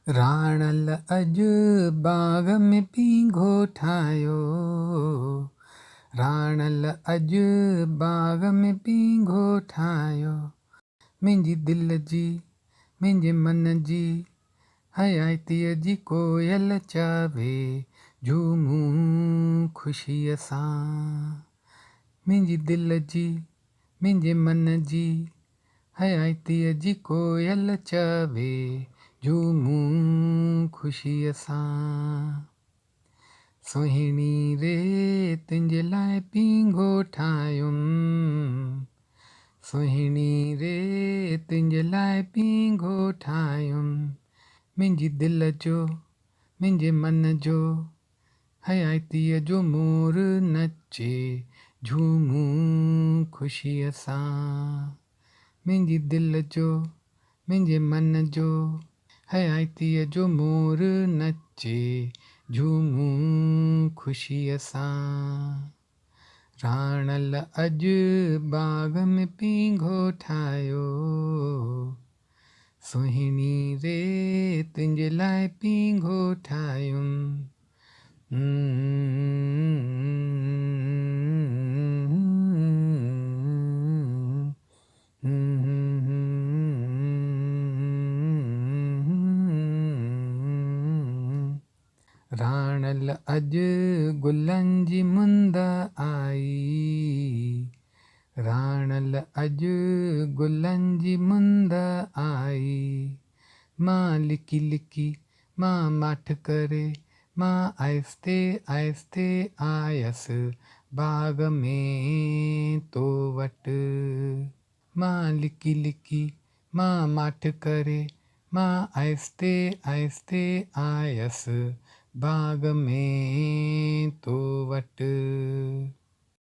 राणल अॼु बाग़ में पींघो ठाहियो। राणल अॼु बाग़ में पींघो ठाहियो। मुंहिंजी दिलि जी मुंहिंजे मन जी हयातीअ जी कोयल चवे झूमूं ख़ुशीअ सां। मुंहिंजी दिलि जी मुंहिंजे मन जी हयातीअ जी कोयल चवे झूमूं ख़ुशीअ सां। सुहिणी रे तुंहिंजे लाइ पींघो ठाहियुमि। सुहिणी रे तुंहिंजे लाइ पींघो ठाहियुमि। मुंहिंजी दिलि जो मुंहिंजे मन जो हयातीअ जो मोर नचे झूमूं ख़ुशीअ सां। मुंहिंजी दिलि जो मुंहिंजे मन जो हयातीअ जो मोर नचे झूमूं ख़ुशीअ सां। राणल अॼु बाग़ में पींघो ठाहियो। सुहिणी रे तुंहिंजे लाइ पींघो ठाहियुमि। राणल अॼु गुलनि जी मुंद आई। राणल अॼु गुलनि जी मुंद आई। मां लिकी लिकी मां माठ करे मां आहिस्ते आहिस्ते आयसि बाग़ में तो वटि। मां लिकी लिकी मां माठ करे मां आहिस्ते आहिस्ते आयसि बाग़ में तो वटि।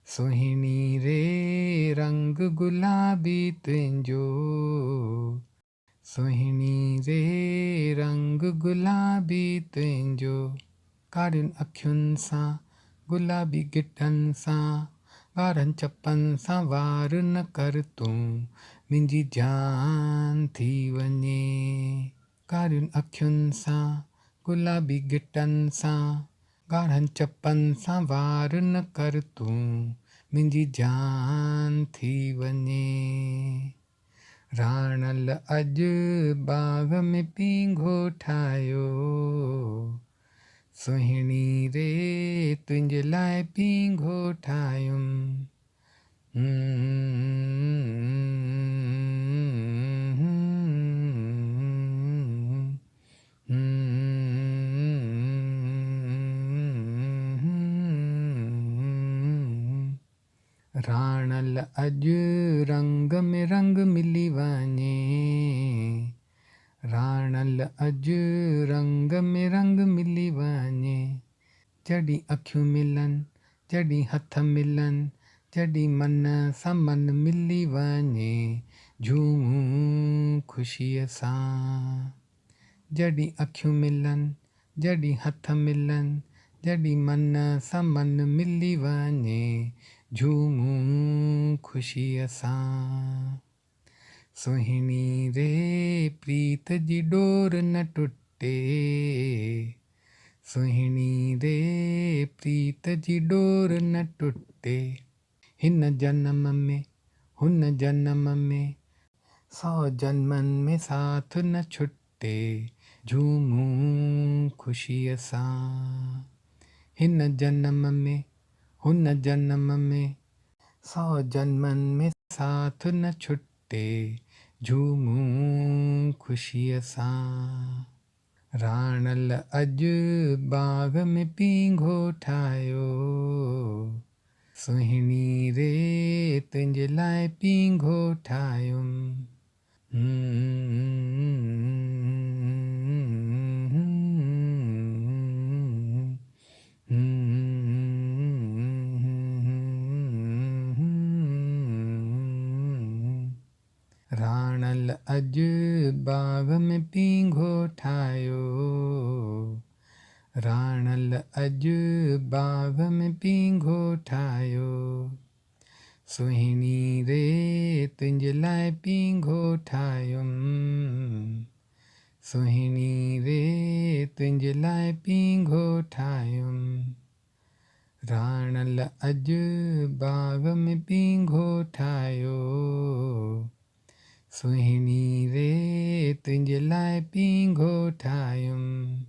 सुहिणी रे रंग गुलाबी तुंहिंजो। सुहिणी रे रंग गुलाबी तुंहिंजो। कारियुनि अखियुनि सां गुलाबी गिटनि सां ॻाढ़नि चपनि सां वार न कर तूं मुंहिंजी जान थी वञे। कारियुनि अखियुनि सां गुलाबी गिटनि सां ॻाढ़नि चपनि सां वार न कर तूं मुंहिंजी जान थी वञे। राणल अॼु बाग़ में पींघो ठाहियो। सुहिणी रे तुंहिंजे लाइ पींघो ठाहियुमि। राणल अॼु रंग में रंग मिली वञे। राणल अॼु रंग में रंग मिली वञे। जॾहिं अखियूं मिलनि जॾहिं हथ मिलनि जॾहिं मन सां मन मिली वञे झूमूं ख़ुशीअ सां। जॾहिं अखियूं मिलनि जॾहिं हथ मिलनि जॾहिं मन सां मन मिली वञे झूमूं ख़ुशीअ सां। सुहिणी रे प्रीत जी डोर न टुटे। सुहिणी रे प्रीत जी डोर न टुटे। हिन जन्म में हुन जन्म में 100 जन्मनि में साथ न छुटे झूमूं ख़ुशीअ सां। हिन जन्म में हुन जन्म में 100 जन्मनि में साथ न छुटे झूमूं ख़ुशीअ सां। राणल अॼु बाग़ में पींघो ठाहियो। सुहिणी रे तुंहिंजे लाइ पींघो ठाहियुमि। राणल अॼु बाग़ में पींघो ठाहियो। राणल अॼु बाग़ में पींघो ठाहियो। सुहिणी रे तुंहिंजे लाइ पींघो ठाहियुमि। सुहिणी रे तुंहिंजे लाइ पींघो ठाहियुमि राणल अॼु बाग़ में पींघो ठाहियो सुहिणी रे तुंहिंजे लाइ पींघो ठाहियुमि